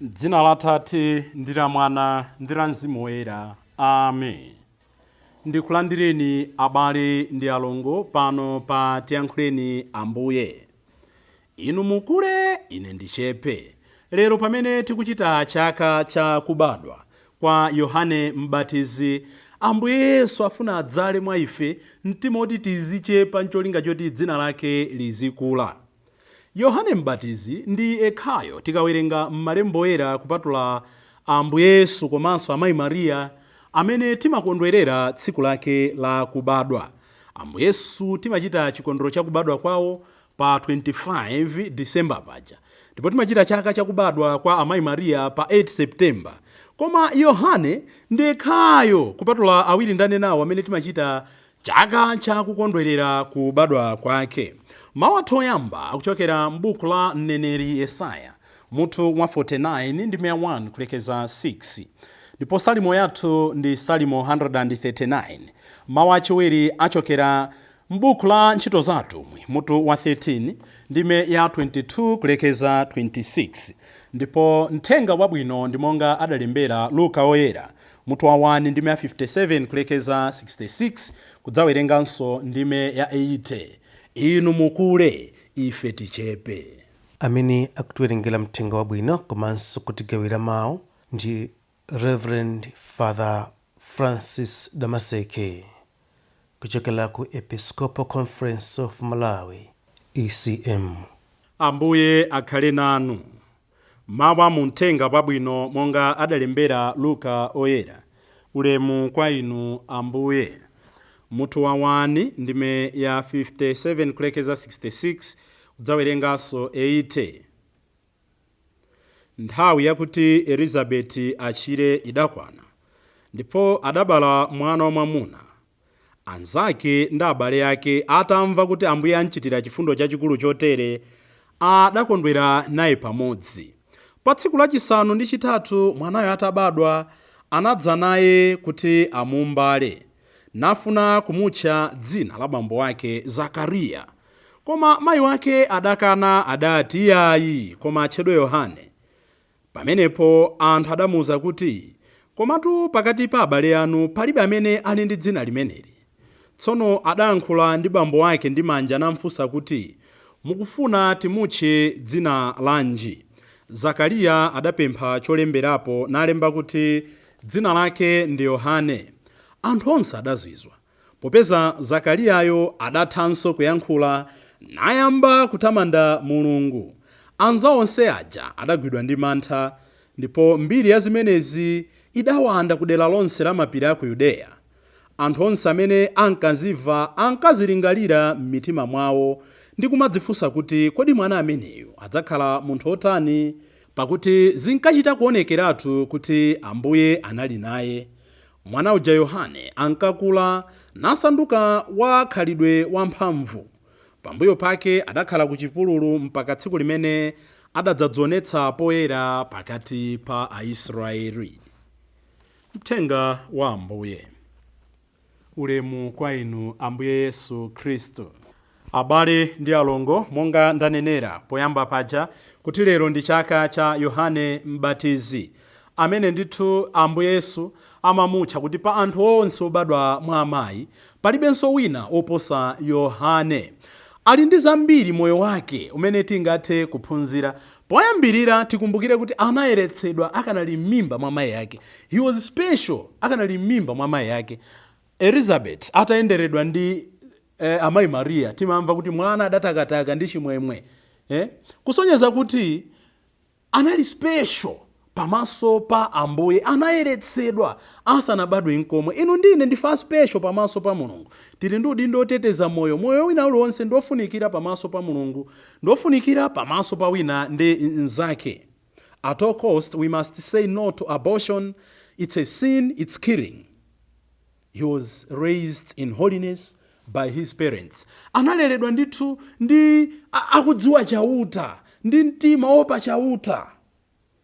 Dzina la Atate ndi la Mwana ndi la Mzimu Woyera. Amen. Ndikulandireni abale ndi alongo pano pa Tiyankhuleni Ambuye. Inu mukule, ine ndichepe. Lero pamene tikuchita chaka cha kubadwa kwa Yohane Mbatizi, Ambuye Yesu afuna adzale mwa ife mtima oti tizichepa ncholinga choti dzina lake lizikula. Yohane Mbatizi ndi ekhayo tikawerenga m'malemba oyera kupatula Ambuye Yesu komanso amayi Mariya amene timakondwerera tsiku lake la kubadwa. Ambuye Yesu timachita chikondwero cha kubadwa kwawo pa 25 December paja, ndipo timachita chaka cha kubadwa kwa amayi Mariya pa 8 September. Koma Yohane ndi ekhayo kupatula awiri ndanenawo amene timachita chaka cha kukondwerera kubadwa kwake. Mawu athu oyamba akuchokera m'buku la mneneri Yesaya mutu wa 49 ndi 101 kulekeza 6, ndipo salimo yathu ndi salimo 139. Mawu achiwiri achokera m'buku la ntchito za atumwi mutu wa 13 ndime ya 22 kulekeza 26, ndipo mthenga wabwino ndi monga adalembera Luka oyera mutu wa 1 ndime ya 57 kulekeza 66, kudzawerenganso ndime ya 80. Inu mukule, ife tichepe. Amene akutiwerengera mthenga wabwino komanso kutigawira mawu ndi Reverend Father Francis Damaseke kuchokera ku Episcopal Conference of Malawi, ECM. Ambuye akhale nanu. Mawu mu mthenga wabwino monga adalembera Luka oyera. Ulemu kwa inu Ambuye. Mutu wa 1 ndime ya 57 kulekeza 66, kudzawerenganso 80. Nthawi yakuti Elizabeti achire idakwana, ndipo adabala mwana wamwamuna. Anzake ndi abale ake atamva kuti Ambuye anchitira chifundo chachikulu chotere, adakondwera naye pamodzi. Pa tsiku lachisanu ndi chitatu mwanayo atabadwa, anadza naye kuti amuumbale, nafuna kumutcha dzina la bambo wake Zakariya. Koma mayi wake adakana, adati ayi, koma atchedwe Yohane. Pamenepo anthu adamuwuza kuti, komatu pakati pa abale anu palibe amene ali ndi dzina limeneli. Tsono adayankhula ndi bambo wake ndi manja namfunsa kuti, mukufuna timutche dzina lanji? Zakariya adapempha cholemberapo nalemba kuti dzina lake ndi Yohane. Anthu onse adazizwa, popeza Zakariyayo adathanso kuyankhula nayamba kutamanda Mulungu. Anzawo onse aja adagwidwa ndi mantha, ndipo mbiri ya zimenezi idawanda ku dera lonse la mapiri a ku Yudeya. Anthu onse amene ankazimva ankazilingalira m'mitima mwawo ndi kumadzifunsa kuti kodi mwana ameneyo adzakhala munthu otani, pakuti zinkachita kuonekeratu kuti Ambuye anali naye. Mwana uja Yohane ankakula nasanduka wakhalidwe wamphamvu. Pambuyo pake adakhala ku chipululu mpaka tsiku limene adadzadzionetsa poyera pakati pa Aisraeli. Mthenga wa Ambuye. Ulemu kwa inu Ambuye Yesu Khristu. Abale ndi alongo, monga ndanenera poyamba paja kuti lero ndi chaka cha Yohane Mbatizi, amene ndithu Ambuye Yesu amamutcha kuti pa anthu onse obadwa mwa amayi palibenso wina oposa Yohane. Ali ndi zambiri moyo wake umene tingathe kuphunzira. Poyambirira tikumbukire kuti anayeretsedwa akanali m'mimba mwa mayi yake. He was special akanali m'mimba mwa mayi yake. Elizabeth atayenderedwa ndi amayi Mariya, timamva kuti mwana adatakataka ndi chimwemwe. Kusonyeza kuti anali special pamaso pa Ambuye, anayeretsedwa asanabadwe nkomwe. Inu ndine ndifa special pamaso pa Mulungu. Tili ndi udindo oteteza moyo wina uliwonse ndofunikira pamaso pa Mulungu, ndofunikira pamaso pa wina ndi nzake. At all cost we must say no to abortion. It's a sin, it's killing. He was raised in holiness by his parents. Analeredwa ndithu ndi akudziwa chauta, ndi mtima opa chauta,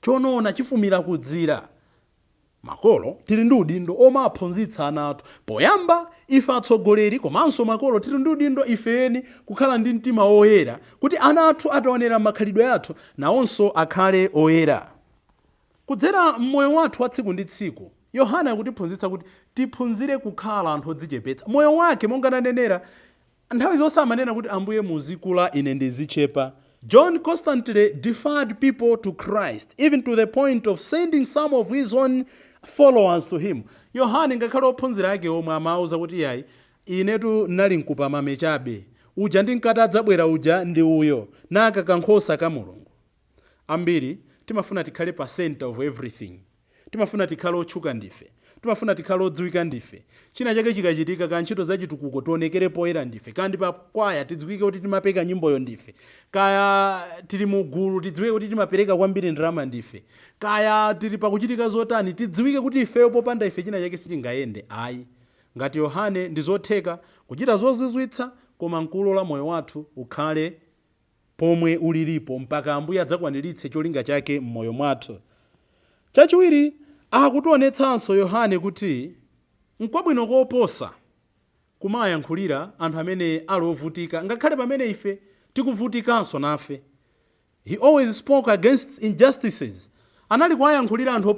chonoona chifumira kudzira. Makolo tili ndi udindo omaphunzitsa ana athu. Poyamba ife atsogoleri komanso makolo tili ndi udindo ifeni kukhala ndi mtima oyera kuti ana athu ataonera makhalidwe athu nawonso akhale oyera. kudzera mmoyo wathu wa tsiku ndi tsiku Yohane akutiphunzitsa kuti tiphunzire kukhala anthu odzichepetsa. Moyo wake monga nanenera nthawi zonse amanena kuti Ambuye muzikula ine ndizichepa. John constantly deferred people to Christ, even to the point of sending some of his own followers to him. Yohane ngakhale ophunzira ake omwe amauza kuti yayi inetu nali nkupa mame chabe, uja ndinkati adzabwera uja ndi uyo, naka kankhosa ka Mulungu. Ambiri timafuna tikhale pa center of everything. Timafuna tikhale otchuka ndife, timafuna tikhale odziwika ndife. China chake chikachitika ka ntchito zachitukuko tionekere poyera ndife, kandi pa kwaya tidziwike kuti timapeka nyimboyo ndife, kaya tili mu gulu tidziwike kuti timapereka kwambiri ndalama ndife, kaya tili pakuchitika zotani tidziwike kuti ifeyo popanda ife china chake sitingayende. Ayi, ngati Yohane ndi zotheka kuchita zozizwitsa, koma nkulola moyo wathu ukhale pomwe ulilipo mpaka Ambuye adzakwaniritse cholinga chake m'moyo mwathu. Chachiwiri akutionetsanso Yohane kuti nkwabwino koposa kumayankhulira anthu amene ali ovutika ngakhale pamene ife tikuvutikanso nafe. He always spoke against injustices. Anali kuwayankhulira anthu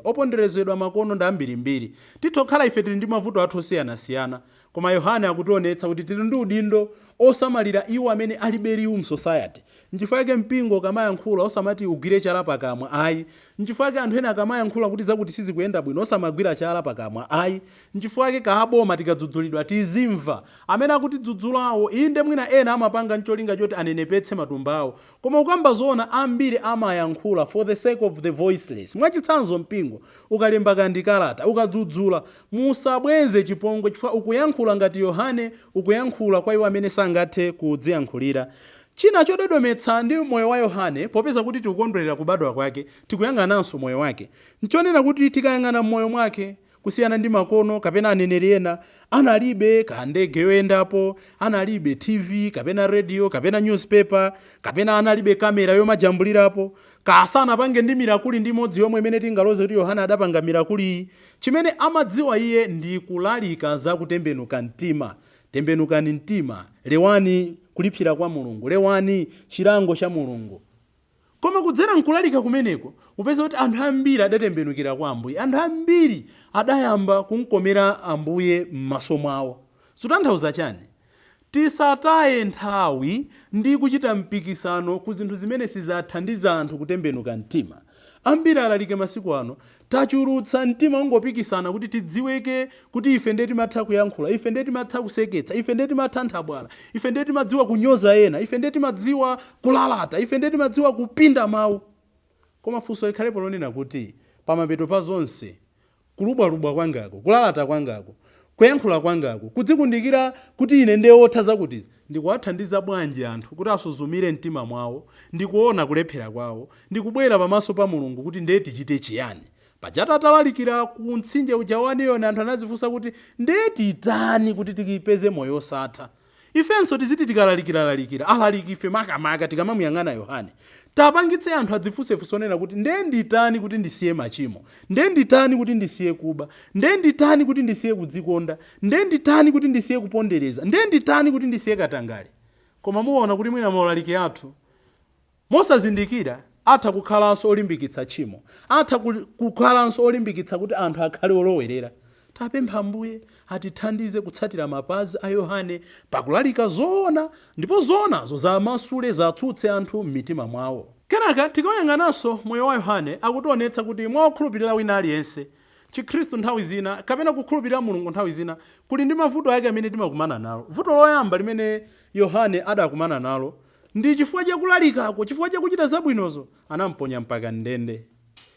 oponderezedwa makono ndi ambirimbiri. Titokhala ife tili ndi mavuto athu osiyanasiyana, koma Yohane akutionetsa kuti tili ndi udindo osamalira iwo amene alibe liwu msociety. Nchifukwa yake mpingo kamayankhula osamati ugwire chala pakamwa. Ayi. Nchifukwa yake anthu ena akamayankhula kuti zakuti sizikuyenda bwino osamagwira chala pakamwa. Ayi. Nchifukwa yake kaaboma tikadzudzulidwa tizimva. Amene akutidzudzulawo inde mwina ena amapanga ncholinga choti anenepetse matumbawo, koma ukamba zoona ambiri amayankhula for the sake of the voiceless. Mwachitsanzo mpingo ukalemba kandi kalata ukadzudzula musabweze chipongwe chifukwa ukuyankhula ngati Yohane, ukuyankhula kwa iwo amene sangathe kudziyankhulira. China chododometsa ndi moyo wa Yohane, popeza kuti tikukondwerera kubadwa kwake, tikuyang'ananso moyo wake. Nchonena kuti tikayang'ana moyo mwake, kusiyana ndi makono kapena aneneri ena, analibe kandege yoyendapo, analibe TV kapena radio kapena newspaper, kapena analibe kamera yomajambulirapo, kasana pange ndi mirakuli ndi modzi yomwe imene tingaloze kuti Yohane adapanga mirakuli. Chimene amadziwa iye ndi kulalika za kutembenuka mtima. Tembenukani mtima, lewani kulipsira kwa Mulungu, lewani chilango cha Mulungu. Koma kudzera nkulalika kumeneko upeza kuti anthu ambiri adatembenukira kwa Ambuye, anthu ambiri adayamba kunkomera Ambuye m'maso mwawo. Zotanthauza chani? Tisataye nthawi ndi kuchita mpikisano ku zinthu zimene sizathandiza anthu kutembenuka mtima. Ambiri alalike masiku ano tachulutsa mtima ungopikisana kuti tidziweke kuti ife ndiye timatha kuyankhula, ife ndiye timatha kuseketsa, ife ndiye timatha nthabwala, ife ndiye timadziwa kunyoza ena, ife ndiye timadziwa kulalata, ife ndiye timadziwa kupinda mawu. Koma funso likhalepo lonena kuti pamapeto pa zonse kulubwalubwa kwangako, kulalata kwangako, kuyankhula kwangako, kudzikundikira kuti ine ndiye otha zakuti ndikuwathandiza bwanji anthu kuti asuzumire mtima mwawo, ndikuona kulephera kwawo, ndikubwera pamaso pa Mulungu kuti ndiye tichite chiyani. Pajatu atalalikira ku mtsinje uja wa Yohane anthu anazifunsa kuti ndiye titani kuti tikipeze moyo osatha. Ifenso tiziti tikalalikira alaliki ife makamaka tikamamuyang'ana Yohane. Tapangitse anthu adzifunse fusonena kuti ndiye nditani kuti ndisiye machimo, ndiye nditani kuti ndisiye kuba, ndiye nditani kuti ndisiye kudzikonda, ndiye nditani kuti ndisiye kupondereza, ndiye nditani kuti ndisiye katangale. Koma muona kuti mwina maulaliki athu mosazindikira atha kukhalanso olimbikitsa tchimo, atha kukhalanso olimbikitsa kuti anthu akhale olowerera. Tapempha Ambuye atithandize kutsatira mapazi a Yohane pakulalika zoona, ndipo zoonazo zamasule zatsutse anthu m'mitima mwawo. Kenaka tikawayang'ananso moyo wa Yohane akutionetsa kuti mwaokhulupirira wina aliyense, Chikhristu nthawi zina kapena kukhulupirira Mulungu nthawi zina kuli ndi mavuto ake amene timakumana nalo. Vuto loyamba limene Yohane adakumana nalo ndi chifukwa chakulalikako, chifukwa chakuchita zabwinozo anamponya mpaka ndende.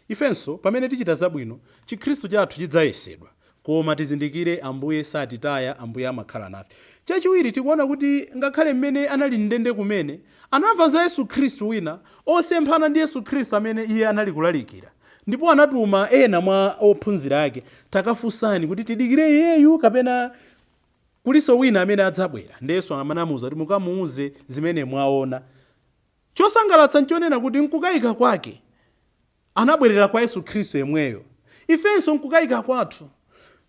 Ifenso pamene tichita zabwino Chikhristu chathu chidzayesedwa, koma tizindikire Ambuye satitaya, Ambuye amakhala nafe. Chachiwiri tikuona kuti ngakhale mmene anali ndende kumene anamva za Yesu Khristu wina osemphana ndi Yesu Khristu amene iye anali kulalikira, ndipo anatuma ena mwa ophunzira ake, takafunsani kuti tidikire iyeyu kapena kuliso wina amene adzabwera. Yesu amanamuwuza kuti mukamuuze zimene mwaona. Chosangalatsa nchonena kuti nkukayika kwake anabwerera kwa Yesu Khristu yemweyo. Ifenso nkukayika kwathu,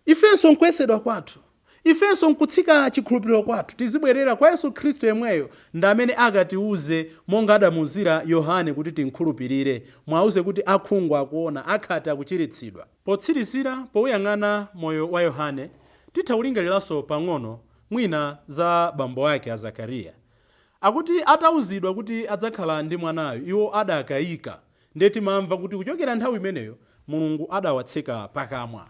ifenso nkuyesedwa kwathu, ifenso nkutsika chikhulupiriro kwathu tizibwerera kwa Yesu Khristu yemweyo ndi amene akatiuze monga adamuzira Yohane kuti tinkhulupirire, mwauze kuti akhungu akuona, akhate akuchiritsidwa. Potsirizira pouyang'ana moyo wa Yohane titha kulingaliranso pang'ono mwina za bambo ake a Zakariya. Akuti atauzidwa kuti adzakhala ndi mwanayo iwo adakayika, ndiye timamva kuti kuchokera nthawi imeneyo Mulungu adawatseka pakamwa.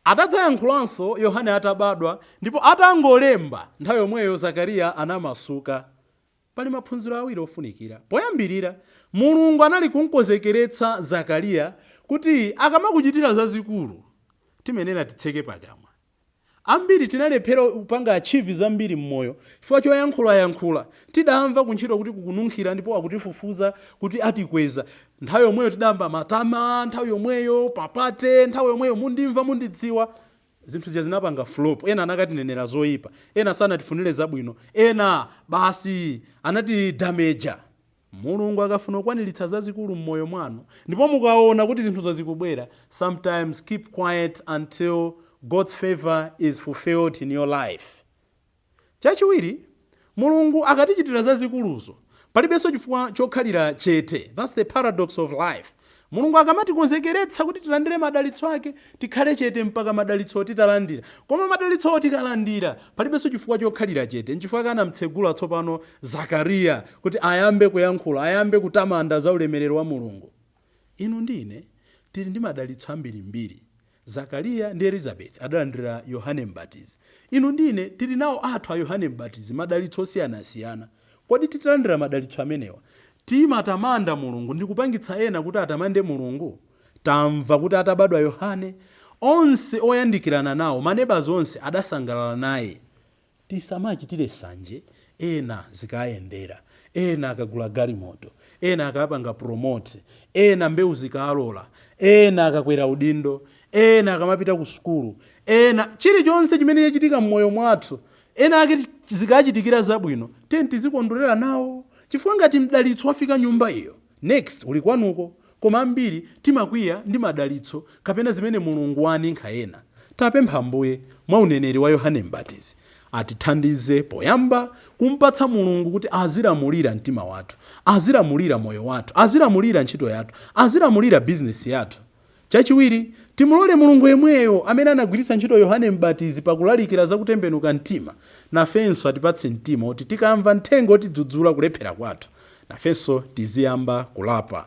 Adadzayankhulanso Yohane atabadwa, ndipo atangolemba nthawi yomweyo Zakariya anamasuka. Pali maphunziro awiri ofunikira. Poyambirira, Mulungu anali kunkozekeretsa Zakariya kuti akamakuchitira zazikulu timenera titseke pakamwa. Ambiri tinalephera kupanga achieve zambiri mmoyo chifukwa choyankhula tidamva kuntchito kuti kukununkhira ndipo akutifufuza kuti atikweza. Nthawi yomweyo tidamba matama, nthawi yomweyo papate, nthawi yomweyo mundimva mundidziwa. Zinthu ziya zinapanga flop. Ena anakatinenera zoyipa, ena sanatifunire zabwino, ena basi anati damager. Mulungu akafuna kukwaniritsa zazikulu mmoyo mwanu ndipo mukaona kuti zinthu zazikubwera, sometimes keep quiet until God's favor is fulfilled in your life. Chachiwiri, Mulungu akatichitira zazikuluzo palibenso chifukwa chokhalira chete. That's the paradox of life. Mulungu akamatikonzekeretsa kuti tilandire madalitso ake tikhale chete mpaka madalitso titalandira. Koma madalitso tikalandira palibenso chifukwa chokhalira chete. Nchifukwa kana mtsegula tsopano Zakariya kuti ayambe kuyankhula, ayambe kutamanda za ulemerero wa Mulungu. Inu ndine tili ndi madalitso ambirimbiri. Zakariya ndi Elizabeth adalandira Yohane Mbatizi. Inu ndine tili nawo athu a Yohane Mbatizi madalitso osiyanasiyana. Kodi titalandira madalitso amenewa timatamanda Mulungu ndi kupangitsa ena kuti atamande Mulungu? Tamva kuti atabadwa Yohane onse oyandikirana nawo, manebazi onse adasangalala naye. Tisamachitire sanje, ena zikayendera, ena akagula galimoto, ena akapanga promote, ena mbewu zikalola, ena akakwera udindo, ena akamapita ku sukulu, ena chilichonse chimene chachitika mmoyo mwathu, ena ake zikachitikira zabwino, tizikondwerera nawo. Chifukwa ngati mdalitso wafika nyumba iyo, next uli kwanuko. Koma ambiri timakwiya ndi madalitso kapena zimene Mulungu waninkha ena. Tapempha Ambuye mwa uneneri wa Yohane Mbatizi atithandize poyamba kumpatsa Mulungu kuti azilamulira mtima wathu, azilamulira moyo wathu, azilamulira ntchito yathu, azilamulira business yathu. Chachiwiri, timulole Mulungu yemweyo amene anagwiritsa ntchito Yohane Mbatizi pakulalikira za kutembenuka mtima, nafenso atipatse mtima kuti tikamva nthenga otidzudzula kulephera kwathu, nafenso tiziyamba kulapa.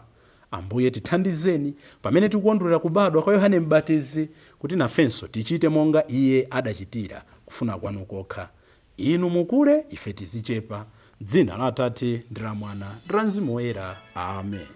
Ambuye tithandizeni pamene tikukondwerera kubadwa kwa Yohane Mbatizi kuti nafenso tichite monga iye adachitira kufuna kwanu kokha. Inu mukule, ife tizichepa. Dzina la Atate ndi la Mwana ndi la Mzimu Woyera. Amen.